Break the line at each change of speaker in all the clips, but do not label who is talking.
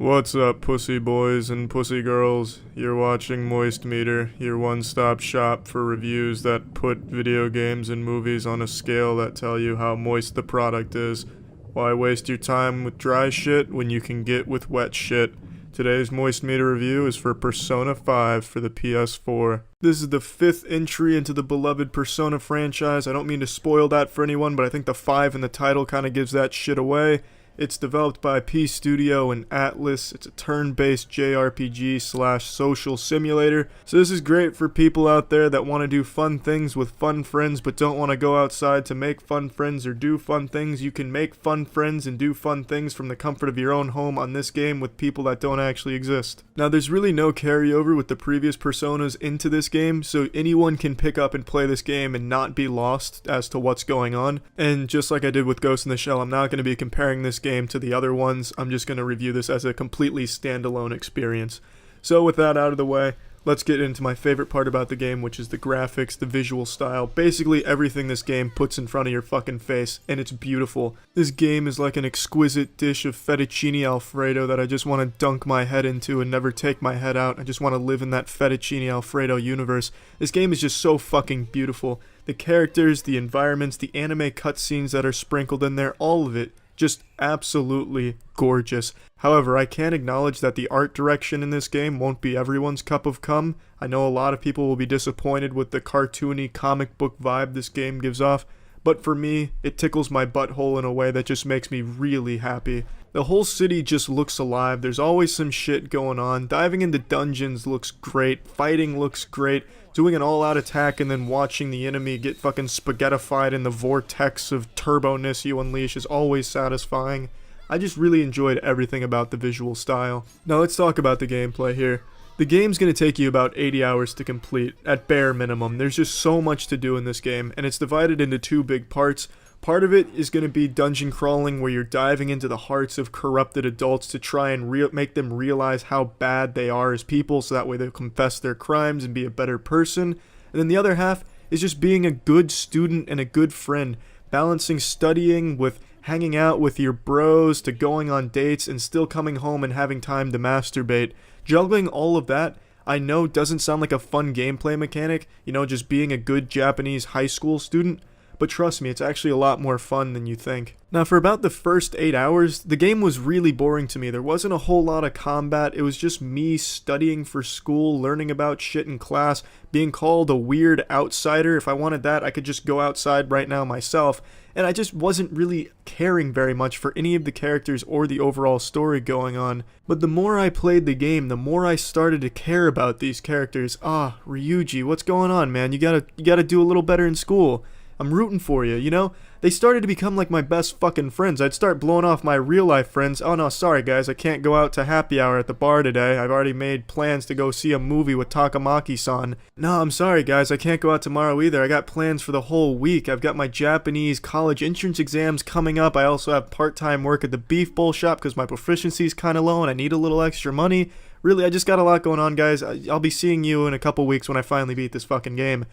What's up, pussy boys and pussy girls? You're watching Moist Meter, your one-stop shop for reviews that put video games and movies on a scale that tell you how moist the product is. Why waste your time with dry shit when you can get with wet shit? Today's Moist Meter review is for Persona 5 for the PS4. This is the 5th entry into the beloved Persona franchise. I don't mean to spoil that for anyone, but I think the 5 in the title kind of gives that shit away. It's developed by P Studio and Atlus. It's a turn-based JRPG/social simulator. So this is great for people out there that want to do fun things with fun friends but don't want to go outside to make fun friends or do fun things. You can make fun friends and do fun things from the comfort of your own home on this game with people that don't actually exist. Now there's really no carryover with the previous Personas into this game, so anyone can pick up and play this game and not be lost as to what's going on. And just like I did with Ghost in the Shell, I'm not going to be comparing this game to the other ones. I'm just going to review this as a completely standalone experience. So with that out of the way, let's get into my favorite part about the game, which is the graphics, the visual style, basically everything this game puts in front of your fucking face, and it's beautiful. This game is like an exquisite dish of fettuccine alfredo that I just want to dunk my head into and never take my head out. I just want to live in that fettuccine alfredo universe. This game is just so fucking beautiful. The characters, the environments, the anime cutscenes that are sprinkled in there, all of it, just absolutely gorgeous. However, I can acknowledge that the art direction in this game won't be everyone's cup of cum. I know a lot of people will be disappointed with the cartoony comic book vibe this game gives off, but for me, it tickles my butthole in a way that just makes me really happy. The whole city just looks alive. There's always some shit going on. Diving into dungeons looks great. Fighting looks great. Doing an all-out attack and then watching the enemy get fucking spaghettified in the vortex of turbo-ness you unleash is always satisfying. I just really enjoyed everything about the visual style. Now let's talk about the gameplay here. The game's going to take you about 80 hours to complete, at bare minimum. There's just so much to do in this game, and it's divided into two big parts. Part of it is going to be dungeon crawling, where you're diving into the hearts of corrupted adults to try and make them realize how bad they are as people, so that way they'll confess their crimes and be a better person. And then the other half is just being a good student and a good friend, balancing studying with hanging out with your bros to going on dates and still coming home and having time to masturbate. Juggling all of that, I know doesn't sound like a fun gameplay mechanic, just being a good Japanese high school student, but trust me, it's actually a lot more fun than you think. Now, for about the first 8 hours, the game was really boring to me. There wasn't a whole lot of combat. It was just me studying for school, learning about shit in class, being called a weird outsider. If I wanted that, I could just go outside right now myself. And I just wasn't really caring very much for any of the characters or the overall story going on. But the more I played the game, the more I started to care about these characters. Ryuji, what's going on, man? You gotta do a little better in school. I'm rooting for you, They started to become like my best fucking friends. I'd start blowing off my real life friends. Oh no, sorry guys, I can't go out to happy hour at the bar today. I've already made plans to go see a movie with Takamaki-san. No, I'm sorry guys, I can't go out tomorrow either. I got plans for the whole week. I've got my Japanese college entrance exams coming up. I also have part-time work at the beef bowl shop because my proficiency's kind of low and I need a little extra money. Really, I just got a lot going on, guys. I'll be seeing you in a couple weeks when I finally beat this fucking game.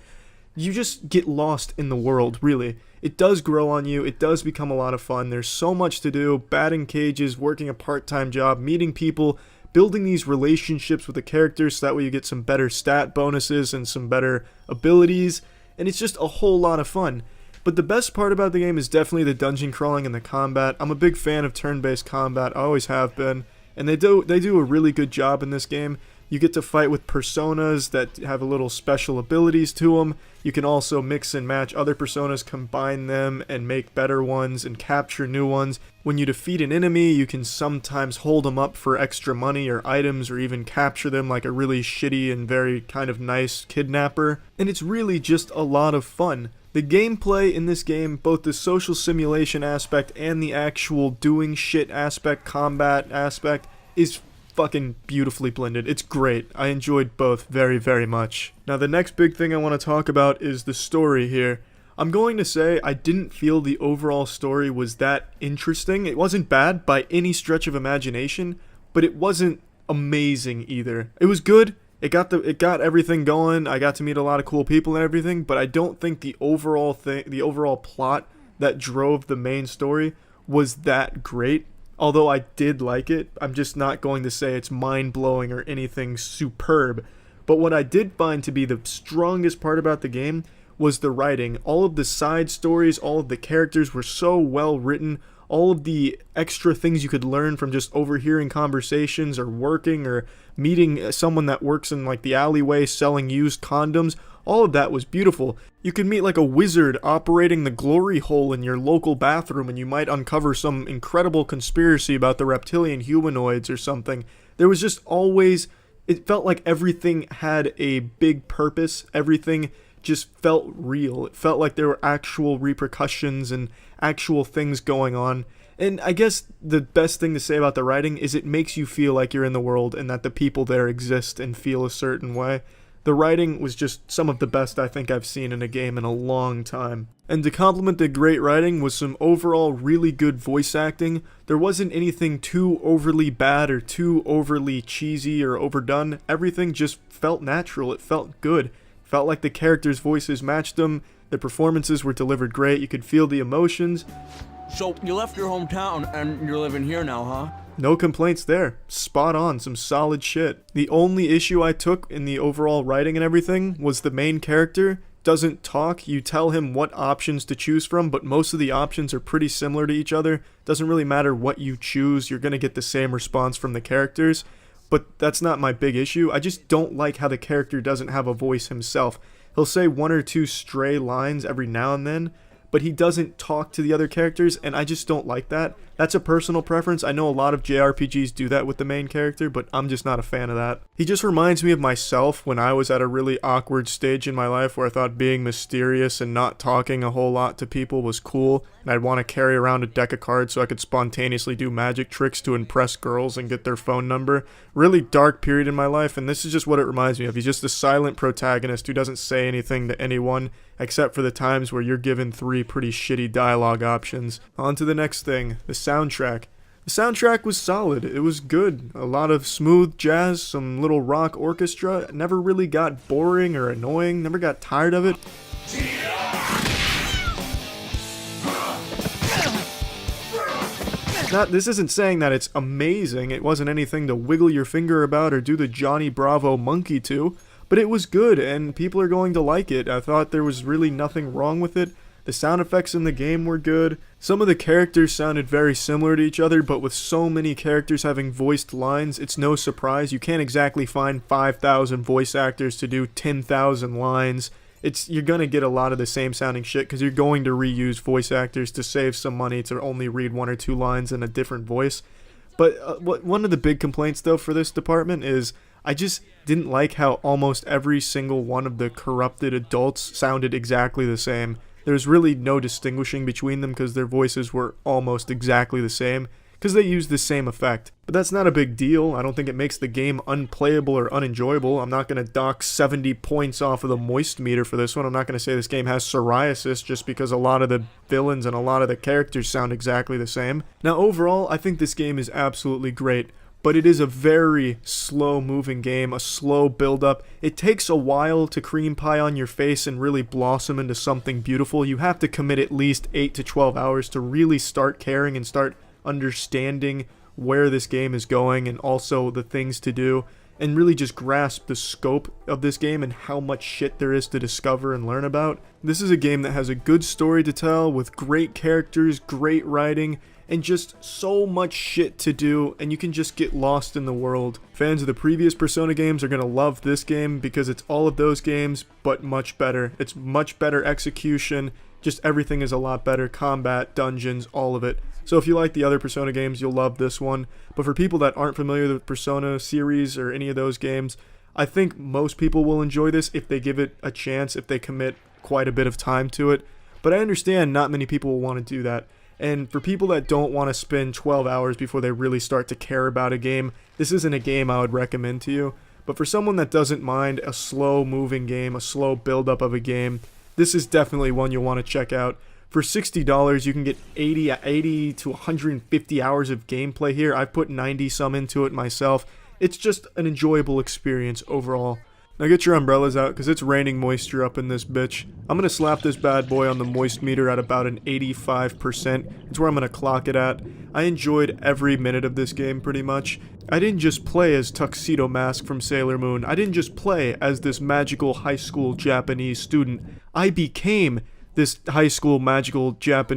You just get lost in the world, really. It does grow on you, it does become a lot of fun, there's so much to do, batting cages, working a part-time job, meeting people, building these relationships with the characters so that way you get some better stat bonuses and some better abilities, and it's just a whole lot of fun. But the best part about the game is definitely the dungeon crawling and the combat. I'm a big fan of turn-based combat, I always have been, and they do a really good job in this game. You get to fight with personas that have a little special abilities to them. You can also mix and match other personas, combine them, and make better ones and capture new ones. When you defeat an enemy, you can sometimes hold them up for extra money or items, or even capture them like a really shitty and very kind of nice kidnapper. And it's really just a lot of fun. The gameplay in this game, both the social simulation aspect and the actual doing shit aspect, combat aspect, is fucking beautifully blended. It's great. I enjoyed both very, very much. Now the next big thing I want to talk about is the story here. I'm going to say I didn't feel the overall story was that interesting. It wasn't bad by any stretch of imagination, but it wasn't amazing either. It was good. It got everything going. I got to meet a lot of cool people and everything, but I don't think the overall plot that drove the main story was that great. Although I did like it, I'm just not going to say it's mind-blowing or anything superb. But what I did find to be the strongest part about the game was the writing. All of the side stories, all of the characters were so well written. All of the extra things you could learn from just overhearing conversations or working or meeting someone that works in like the alleyway selling used condoms, all of that was beautiful. You could meet like a wizard operating the glory hole in your local bathroom, and you might uncover some incredible conspiracy about the reptilian humanoids or something. There was just always, it felt like everything had a big purpose. Everything just felt real. It felt like there were actual repercussions and actual things going on. And I guess the best thing to say about the writing is it makes you feel like you're in the world and that the people there exist and feel a certain way. The writing was just some of the best I think I've seen in a game in a long time. And to complement the great writing was some overall really good voice acting. There wasn't anything too overly bad or too overly cheesy or overdone. Everything just felt natural. It felt good. Felt like the characters' voices matched them, the performances were delivered great, you could feel the emotions.
So, you left your hometown and you're living here now, huh?
No complaints there. Spot on, some solid shit. The only issue I took in the overall writing and everything was the main character doesn't talk. You tell him what options to choose from, but most of the options are pretty similar to each other. Doesn't really matter what you choose, you're gonna get the same response from the characters. But that's not my big issue. I just don't like how the character doesn't have a voice himself. He'll say one or two stray lines every now and then, but he doesn't talk to the other characters, and I just don't like that. That's a personal preference. I know a lot of JRPGs do that with the main character, but I'm just not a fan of that. He just reminds me of myself when I was at a really awkward stage in my life where I thought being mysterious and not talking a whole lot to people was cool, and I'd want to carry around a deck of cards so I could spontaneously do magic tricks to impress girls and get their phone number. Really dark period in my life, and this is just what it reminds me of. He's just a silent protagonist who doesn't say anything to anyone, except for the times where you're given 3 pretty shitty dialogue options. On to the next thing, the soundtrack. The soundtrack was solid. It was good. A lot of smooth jazz, some little rock orchestra. It never really got boring or annoying, never got tired of it. This isn't saying that it's amazing. It wasn't anything to wiggle your finger about or do the Johnny Bravo monkey to. But it was good, and people are going to like it. I thought there was really nothing wrong with it. The sound effects in the game were good. Some of the characters sounded very similar to each other, but with so many characters having voiced lines, it's no surprise. You can't exactly find 5,000 voice actors to do 10,000 lines. You're going to get a lot of the same sounding shit because you're going to reuse voice actors to save some money to only read 1 or 2 lines in a different voice. But one of the big complaints, though, for this department is I just didn't like how almost every single one of the corrupted adults sounded exactly the same. There's really no distinguishing between them because their voices were almost exactly the same, because they used the same effect. But that's not a big deal. I don't think it makes the game unplayable or unenjoyable. I'm not going to dock 70 points off of the moist meter for this one. I'm not going to say this game has psoriasis just because a lot of the villains and a lot of the characters sound exactly the same. Now overall, I think this game is absolutely great. But it is a very slow-moving game, a slow build-up. It takes a while to cream pie on your face and really blossom into something beautiful. You have to commit at least 8 to 12 hours to really start caring and start understanding where this game is going and also the things to do, and really just grasp the scope of this game and how much shit there is to discover and learn about. This is a game that has a good story to tell with great characters, great writing, and just so much shit to do, and you can just get lost in the world. Fans of the previous Persona games are going to love this game because it's all of those games, but much better. It's much better execution, just everything is a lot better, combat, dungeons, all of it. So if you like the other Persona games, you'll love this one. But for people that aren't familiar with the Persona series or any of those games, I think most people will enjoy this if they give it a chance, if they commit quite a bit of time to it. But I understand not many people will want to do that. And for people that don't want to spend 12 hours before they really start to care about a game, this isn't a game I would recommend to you. But for someone that doesn't mind a slow-moving game, a slow build-up of a game, this is definitely one you'll want to check out. For $60, you can get 80 to 150 hours of gameplay here. I've put 90 some into it myself. It's just an enjoyable experience overall. Now get your umbrellas out, because it's raining moisture up in this bitch. I'm going to slap this bad boy on the moist meter at about an 85%. It's where I'm going to clock it at. I enjoyed every minute of this game, pretty much. I didn't just play as Tuxedo Mask from Sailor Moon. I didn't just play as this magical high school Japanese student. I became this high school magical Japanese